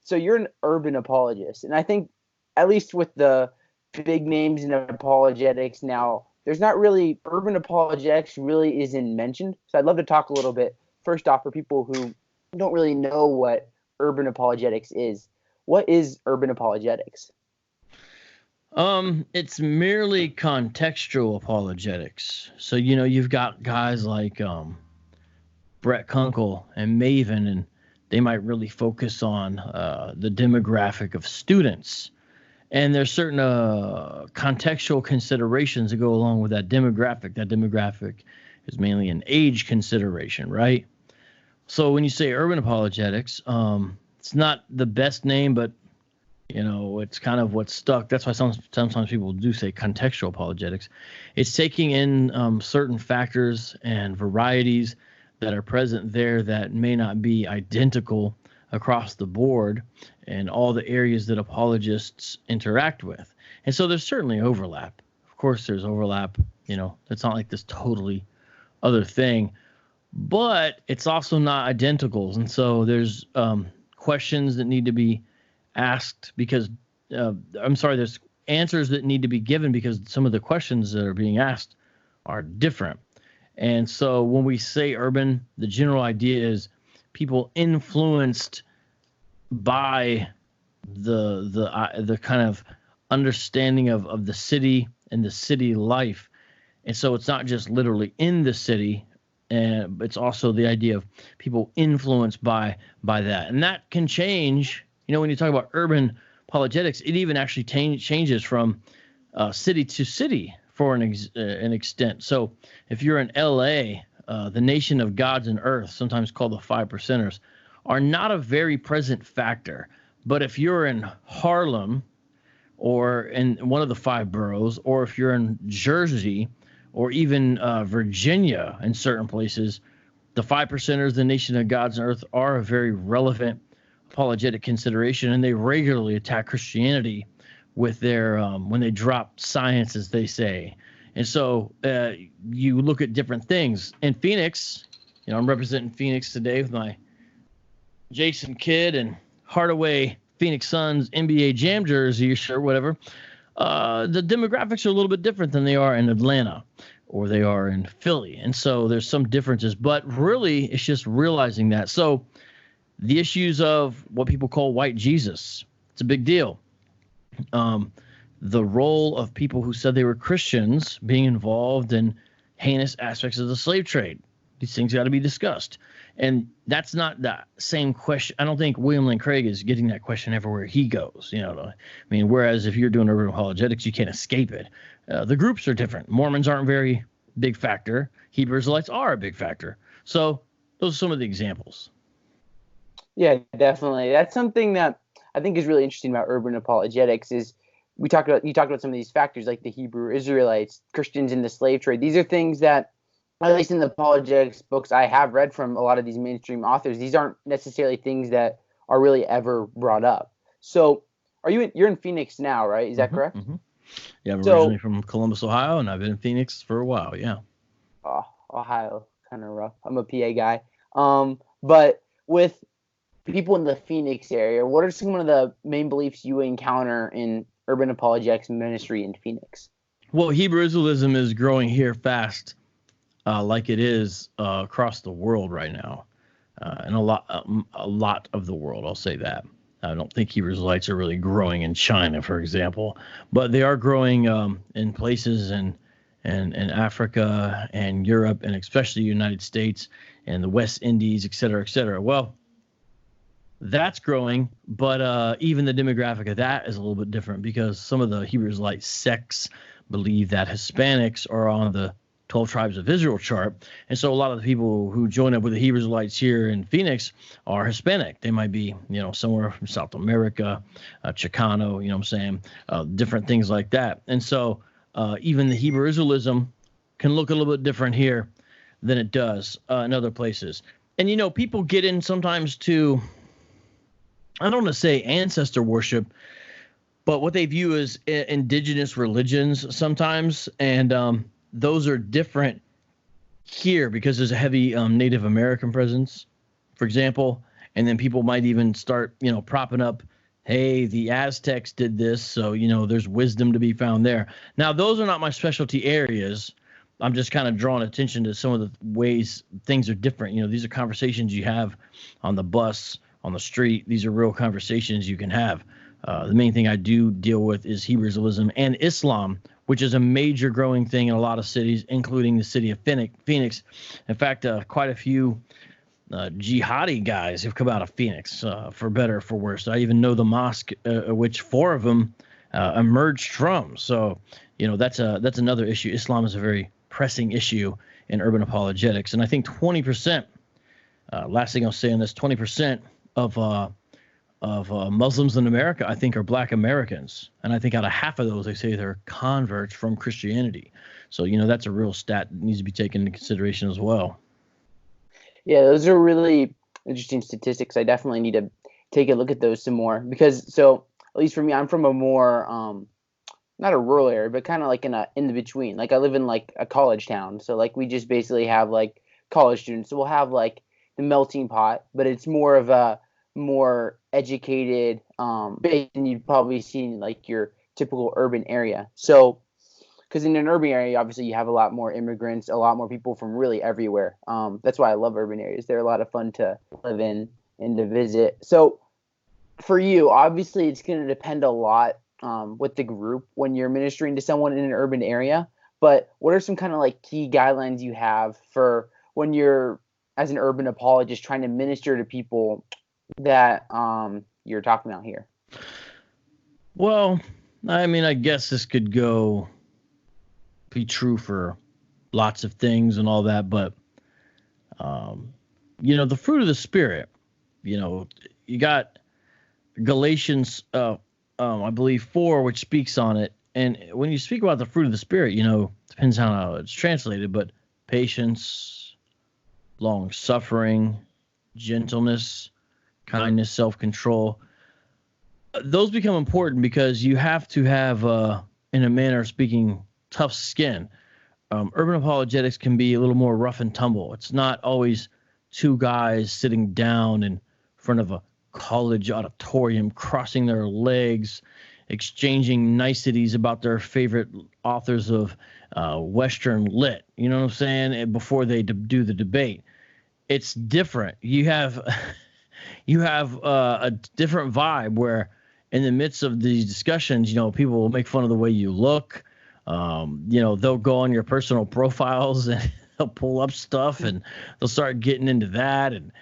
So you're an urban apologist, and I think at least with the big names in apologetics now, there's not really urban apologetics really isn't mentioned. So I'd love to talk a little bit first off for people who don't really know what urban apologetics is. What is urban apologetics? It's merely contextual apologetics. So, you've got guys like Brett Kunkel and Maven, and they might really focus on the demographic of students. And there's certain contextual considerations that go along with that demographic. That demographic is mainly an age consideration, right? So when you say urban apologetics, it's not the best name, but it's kind of what's stuck. That's why sometimes people do say contextual apologetics. It's taking in certain factors and varieties that are present there that may not be identical across the board in all the areas that apologists interact with. And so there's certainly overlap. Of course, there's overlap. It's not like this totally other thing, but it's also not identicals. And so there's questions that need to be asked because there's answers that need to be given because some of the questions that are being asked are different. And so when we say urban, the general idea is people influenced by the kind of understanding of the city and the city life. And so it's not just literally in the city, and it's also the idea of people influenced by that. And that can change. When you talk about urban apologetics, it even actually changes from city to city for an extent. So if you're in LA, the nation of gods and earth, sometimes called the 5%ers, are not a very present factor. But if you're in Harlem or in one of the 5 boroughs, or if you're in Jersey or even Virginia in certain places, the 5%ers, the nation of gods and earth, are a very relevant apologetic consideration, and they regularly attack Christianity with their when they drop science, as they say. And so you look at different things. In Phoenix, I'm representing Phoenix today with my Jason Kidd and Hardaway Phoenix Suns NBA Jam jersey or whatever. The demographics are a little bit different than they are in Atlanta or they are in Philly. And so there's some differences, but really it's just realizing that. So the issues of what people call white Jesus, it's a big deal. The role of people who said they were Christians being involved in heinous aspects of the slave trade. These things got to be discussed. And that's not the same question. I don't think William Lane Craig is getting that question everywhere he goes. Whereas if you're doing urban apologetics, you can't escape it. The groups are different. Mormons aren't a very big factor. Hebrew Israelites are a big factor. So those are some of the examples. Yeah, definitely. That's something that I think is really interesting about urban apologetics is you talked about some of these factors like the Hebrew Israelites, Christians in the slave trade. These are things that, at least in the apologetics books I have read from a lot of these mainstream authors, these aren't necessarily things that are really ever brought up. So you're in Phoenix now, right? Is that correct? Mm-hmm. Yeah, I'm originally from Columbus, Ohio, and I've been in Phoenix for a while, yeah. Oh, Ohio, kind of rough. I'm a PA guy. But with people in the Phoenix area, what are some of the main beliefs you encounter in urban apologetics ministry in Phoenix? Well, Hebrew Israelism is growing here fast, like it is across the world right now, and a lot of the world. I'll say that. I don't think Hebrew Israelites are really growing in China, for example, but they are growing in places in Africa and Europe, and especially the United States and the West Indies, et cetera, et cetera. Well, that's growing, but even the demographic of that is a little bit different because some of the Hebrew Israelite sects believe that Hispanics are on the 12 tribes of Israel chart. And so a lot of the people who join up with the Hebrew Israelites here in Phoenix are Hispanic. They might be, somewhere from South America, Chicano, what I'm saying, different things like that. And so even the Hebrew Israelism can look a little bit different here than it does in other places. And, people get in sometimes to, I don't want to say ancestor worship, but what they view as indigenous religions sometimes. And those are different here because there's a heavy Native American presence, for example. And then people might even start, propping up, hey, the Aztecs did this, so, there's wisdom to be found there. Now, those are not my specialty areas. I'm just kind of drawing attention to some of the ways things are different. These are conversations you have on the bus, on the street. These are real conversations you can have. The main thing I do deal with is Hebrewism and Islam, which is a major growing thing in a lot of cities, including the city of Phoenix. In fact, quite a few jihadi guys have come out of Phoenix, for better or for worse. I even know the mosque, which 4 of them emerged from. So, that's another issue. Islam is a very pressing issue in urban apologetics. And I think 20%, last thing I'll say on this, 20% of Muslims in America, I think, are Black Americans. And I think out of half of those, they say they're converts from Christianity. So, that's a real stat that needs to be taken into consideration as well. Yeah, those are really interesting statistics. I definitely need to take a look at those some more because, so at least for me, I'm from a more, not a rural area, but kind of like in the between. Like I live in like a college town. So like we just basically have like college students. So we'll have like the melting pot, but it's more of a more educated base than you'd probably see in like your typical urban area. So because in an urban area, obviously you have a lot more immigrants, a lot more people from really everywhere. That's why I love urban areas. They're a lot of fun to live in and to visit. So for you, obviously it's going to depend a lot with the group when you're ministering to someone in an urban area. But what are some kind of like key guidelines you have for when you're, as an urban apologist, trying to minister to people that you're talking about here? Well, I mean, I guess this could be true for lots of things and all that, but the fruit of the Spirit, you got Galatians I believe 4, which speaks on it. And when you speak about the fruit of the Spirit, depends on how it's translated, but patience, long suffering, gentleness, kindness, self-control, those become important because you have to have, in a manner of speaking, tough skin. Urban apologetics can be a little more rough and tumble. It's not always 2 guys sitting down in front of a college auditorium, crossing their legs, exchanging niceties about their favorite authors of Western lit. You know what I'm saying? Before they do the debate, it's different. You have a different vibe where, in the midst of these discussions, people will make fun of the way you look. They'll go on your personal profiles and they'll pull up stuff and they'll start getting into that and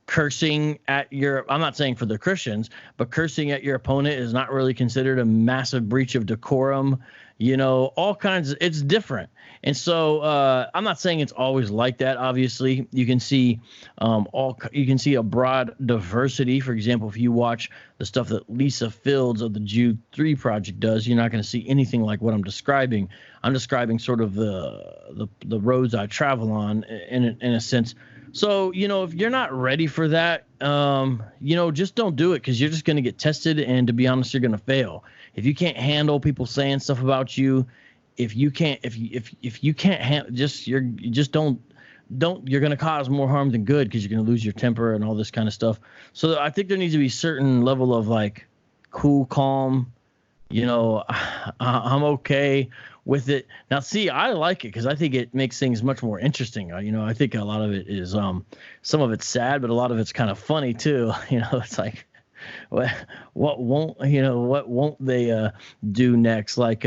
cursing at I'm not saying for the Christians, but cursing at your opponent is not really considered a massive breach of decorum. All kinds it's different. And so I'm not saying it's always like that. Obviously, you can see a broad diversity. For example, if you watch the stuff that Lisa Fields of the Jude 3 Project does, you're not going to see anything like what I'm describing. I'm describing sort of the roads I travel on in a sense. So, if you're not ready for that, just don't do it because you're just going to get tested. And to be honest, you're going to fail. If you can't handle people saying stuff about you, you're going to cause more harm than good because you're going to lose your temper and all this kind of stuff. So I think there needs to be a certain level of like cool, calm, I'm okay with it. Now, see, I like it because I think it makes things much more interesting. I think a lot of it is, some of it's sad, but a lot of it's kind of funny too. It's like, what won't they do next? Like,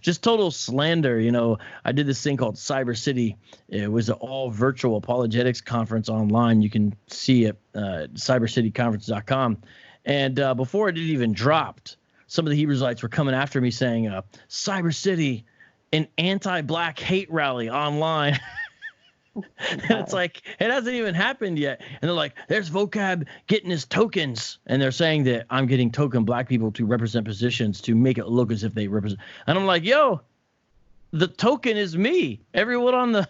just total slander. I did this thing called Cyber City. It was an all virtual apologetics conference online. You can see it at cybercityconference.com. And before it even dropped, some of the Hebrewites were coming after me saying, Cyber City, an anti-black hate rally online. And it's like, it hasn't even happened yet. And they're like, there's Vocab getting his tokens. And they're saying that I'm getting token black people to represent positions to make it look as if they represent. And I'm like, yo, the token is me. Everyone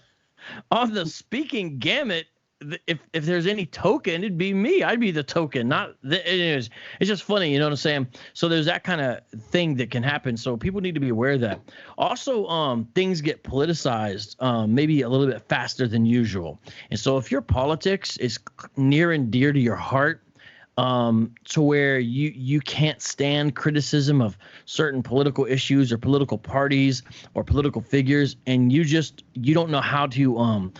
on the speaking gamut if there's any token, it'd be me. I'd be the token, not it's just funny, you know what I'm saying? So there's that kind of thing that can happen. So people need to be aware of that. Also, things get politicized maybe a little bit faster than usual. And so if your politics is near and dear to your heart, to where you can't stand criticism of certain political issues or political parties or political figures, and you don't know how to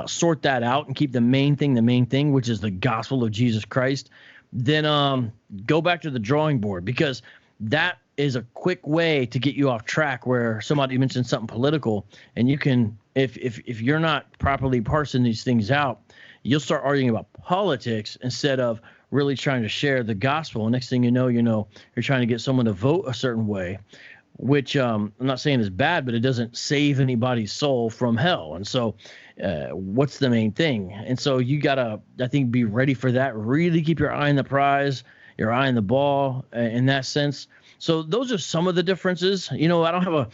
sort that out and keep the main thing, which is the gospel of Jesus Christ, then go back to the drawing board, because that is a quick way to get you off track, where somebody mentions something political, and you can, if you're not properly parsing these things out, you'll start arguing about politics instead of really trying to share the gospel. And next thing you know, you're trying to get someone to vote a certain way, which I'm not saying is bad, but it doesn't save anybody's soul from hell. And so what's the main thing? And so you got to, I think, be ready for that. Really keep your eye on the prize, your eye on the ball in that sense. So those are some of the differences. I don't have a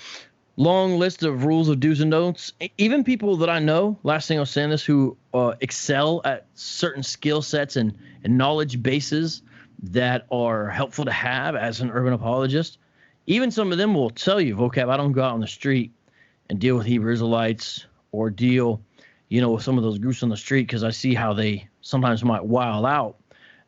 long list of rules of do's and don'ts. Even people that I know, last thing I'll say on this, who excel at certain skill sets and knowledge bases that are helpful to have as an urban apologist, even some of them will tell you, Vocab, I don't go out on the street and deal with Hebrew Israelites or deal, with some of those groups on the street, because I see how they sometimes might wild out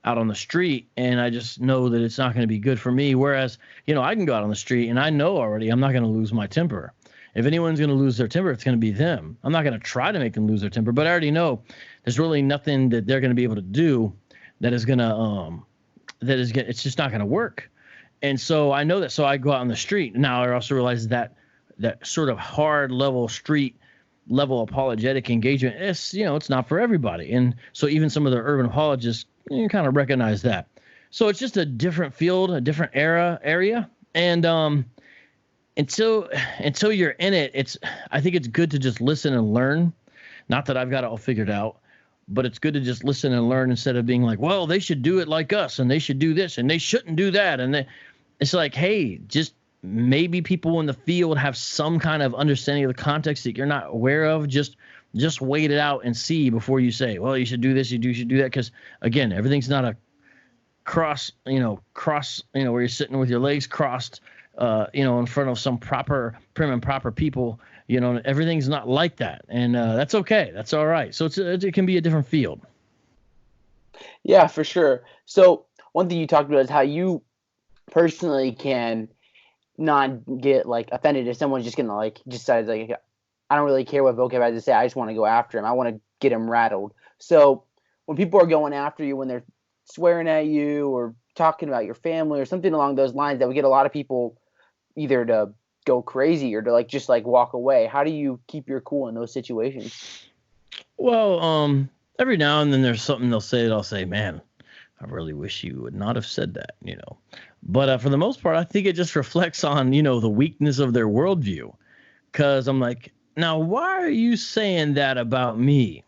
on the street, and I just know that it's not going to be good for me. Whereas, I can go out on the street and I know already I'm not going to lose my temper. If anyone's going to lose their temper, it's going to be them. I'm not going to try to make them lose their temper, but I already know there's really nothing that they're going to be able to do that is going to, it's just not going to work. And so I know that, so I go out on the street. Now I also realize that sort of hard level street level apologetic engagement, it's not for everybody. And so even some of the urban apologists, you kind of recognize that. So it's just a different field, a different area. And until you're in it, I think it's good to just listen and learn. Not that I've got it all figured out, but it's good to just listen and learn instead of being like, well, they should do it like us, and they should do this, and they shouldn't do that. And it's like, hey, just maybe people in the field have some kind of understanding of the context that you're not aware of. Just wait it out and see before you say, well, you should do this, you should do that. Because again, everything's not a cross, where you're sitting with your legs crossed, in front of some proper, prim and proper people. Everything's not like that, and that's okay. That's all right. So it can be a different field. Yeah, for sure. So one thing you talked about is how you personally can not get offended if someone's just gonna decides I don't really care what Vocab has to say. I just want to go after him. I want to get him rattled. So when people are going after you, when they're swearing at you or talking about your family or something along those lines, that we get a lot of people either to go crazy or to just walk away. How do you keep your cool in those situations? Well, every now and then there's something they'll say that I'll say, man, I really wish you would not have said that, But for the most part, I think it just reflects on, the weakness of their worldview. Because I'm like, now, why are you saying that about me?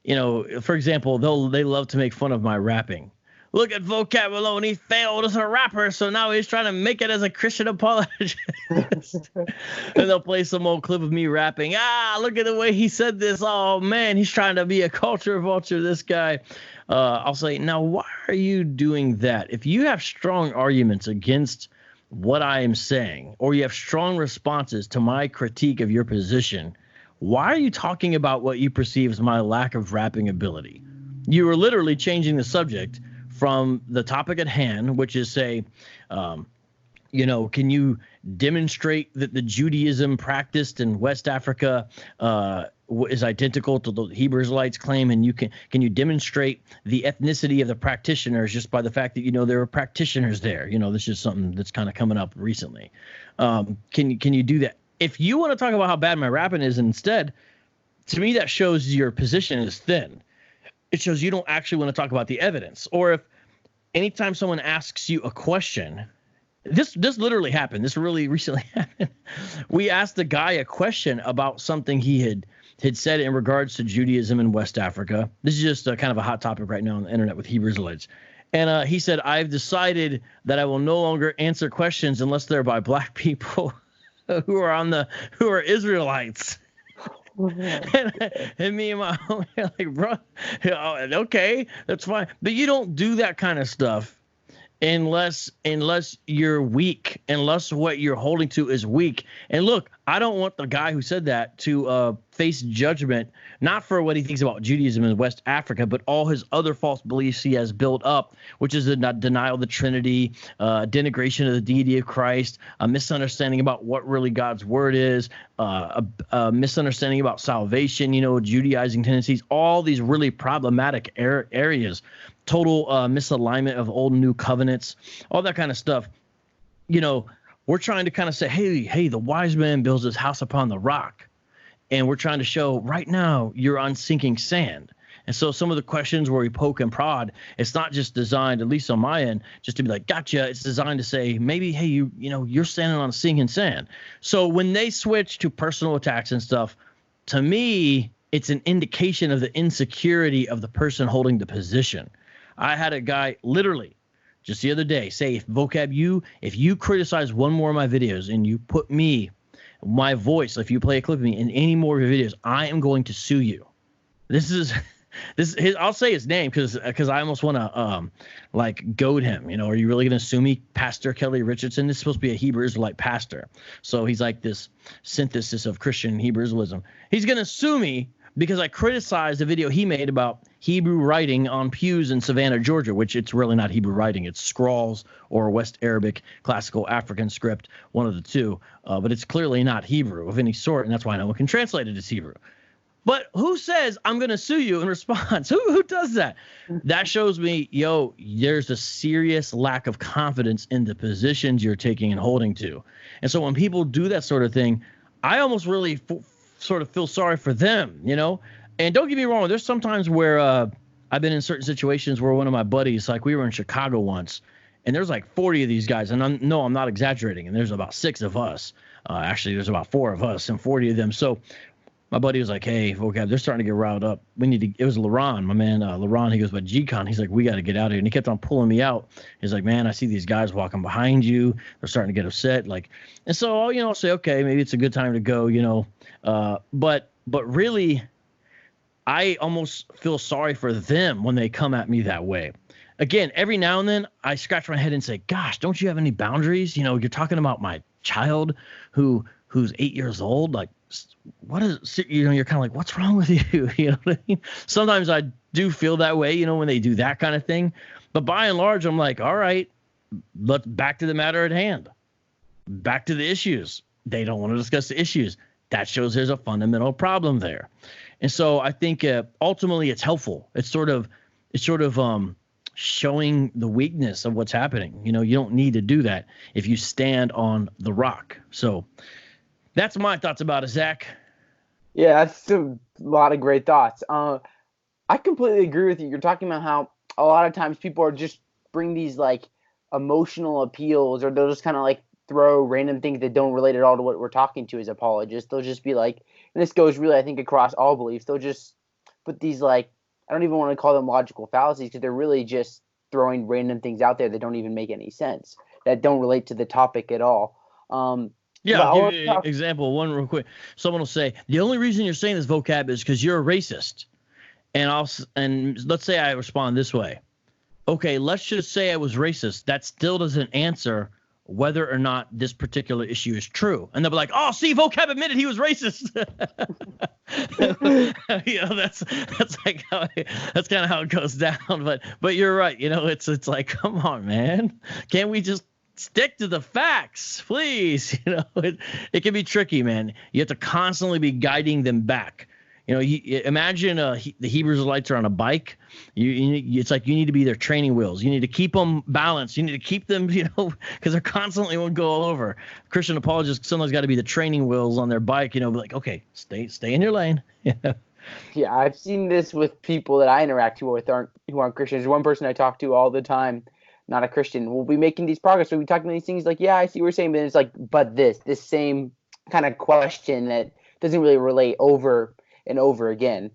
For example, they love to make fun of my rapping. Look at Vocab Malone. He failed as a rapper, so now he's trying to make it as a Christian apologist. And they'll play some old clip of me rapping. Look at the way he said this. Oh, man, he's trying to be a culture vulture, this guy. I'll say, now, why are you doing that? If you have strong arguments against what I am saying, or you have strong responses to my critique of your position, why are you talking about what you perceive as my lack of rapping ability? You are literally changing the subject from the topic at hand, which is say, can you demonstrate that the Judaism practiced in West Africa is identical to the Hebrew Israelites claim, and can you demonstrate the ethnicity of the practitioners just by the fact that there were practitioners there? This is something that's kind of coming up recently. Can you do that? If you want to talk about how bad my rapping is instead, to me that shows your position is thin. It shows you don't actually want to talk about the evidence. Or if anytime someone asks you a question, this literally happened. This really recently happened. We asked the guy a question about something he had said in regards to Judaism in West Africa. This is just kind of a hot topic right now on the internet with Hebrew Israelites. And he said, I've decided that I will no longer answer questions unless they're by black people who are Israelites. and me and my homie are like, bro, okay, that's fine. But you don't do that kind of stuff unless you're weak, unless what you're holding to is weak. And look, I don't want the guy who said that to face judgment, not for what he thinks about Judaism in West Africa, but all his other false beliefs he has built up, which is a denial of the Trinity, denigration of the deity of Christ, a misunderstanding about what really God's word is, a misunderstanding about salvation, Judaizing tendencies, all these really problematic areas. Total misalignment of old and new covenants, all that kind of stuff. We're trying to kind of say, hey, the wise man builds his house upon the rock. And we're trying to show right now you're on sinking sand. And so some of the questions where we poke and prod, it's not just designed, at least on my end, just to be like, gotcha. It's designed to say, maybe, hey, you're standing on sinking sand. So when they switch to personal attacks and stuff, to me, it's an indication of the insecurity of the person holding the position. I had a guy literally just the other day say, if you criticize one more of my videos and you put my voice, if you play a clip of me in any more of your videos, I am going to sue you. I'll say his name because I almost want to goad him. Are you really going to sue me, Pastor Kelly Richardson? This is supposed to be a Hebrew Israelite pastor. So he's like this synthesis of Christian Hebrew Israelism. He's going to sue me because I criticized a video he made about Hebrew writing on pews in Savannah, Georgia, which it's really not Hebrew writing. It's scrawls or West Arabic, classical African script, one of the two. But it's clearly not Hebrew of any sort, and that's why no one can translate it as Hebrew. But who says I'm going to sue you in response? Who does that? That shows me, there's a serious lack of confidence in the positions you're taking and holding to. And so when people do that sort of thing, I almost really sort of feel sorry for them, And don't get me wrong, there's sometimes where I've been in certain situations where one of my buddies, like we were in Chicago once, and there's like 40 of these guys, and I'm not exaggerating, and there's about 6 of us. Actually, there's about 4 of us and 40 of them. So my buddy was like, hey, Vocab, they're starting to get riled up. It was LaRon, my man, LaRon. He goes, but G-Con, he's like, we got to get out of here. And he kept on pulling me out. He's like, man, I see these guys walking behind you. They're starting to get upset. And so, I'll say, okay, maybe it's a good time to go, but really, I almost feel sorry for them when they come at me that way. Again, every now and then I scratch my head and say, gosh, don't you have any boundaries? You're talking about my child who's 8 years old. Like, what is, you're kind of like, what's wrong with you? You know what I mean? Sometimes I do feel that way, when they do that kind of thing. But by and large, I'm like, all right, let's back to the matter at hand. Back to the issues. They don't want to discuss the issues. That shows there's a fundamental problem there. And so I think ultimately it's helpful. It's sort of showing the weakness of what's happening. You don't need to do that if you stand on the rock. So that's my thoughts about it, Zach. Yeah, that's a lot of great thoughts. I completely agree with you. You're talking about how a lot of times people are just bring these like emotional appeals, or they'll just kind of like throw random things that don't relate at all to what we're talking to as apologists. They'll just be like, and this goes really, I think, across all beliefs. They'll just put these like, I don't even want to call them logical fallacies, because they're really just throwing random things out there that don't even make any sense, that don't relate to the topip at all. Yeah, I'll give you an example, one real quick. Someone will say, the only reason you're saying this, Vocab, is because you're a racist. And let's say I respond this way. Okay, let's just say I was racist. That still doesn't answer whether or not this particular issue is true. And they'll be like, oh, see, Vocab admitted he was racist. That's like that's kind of how it goes down. But you're right. It's like, come on, man. Can't we just stick to the facts, please? It can be tricky, man. You have to constantly be guiding them back. Imagine the Hebrew Israelites are on a bike. It's like you need to be their training wheels. You need to keep them balanced. You need to keep them, because they're constantly won't go all over. Christian apologists sometimes got to be the training wheels on their bike. Be like, okay, stay in your lane. Yeah, I've seen this with people that I interact with who aren't Christians. One person I talk to all the time, not a Christian, will be making these progress. We'll be talking about these things like, yeah, I see what you're saying, but it's like, but this same kind of question that doesn't really relate over and over again.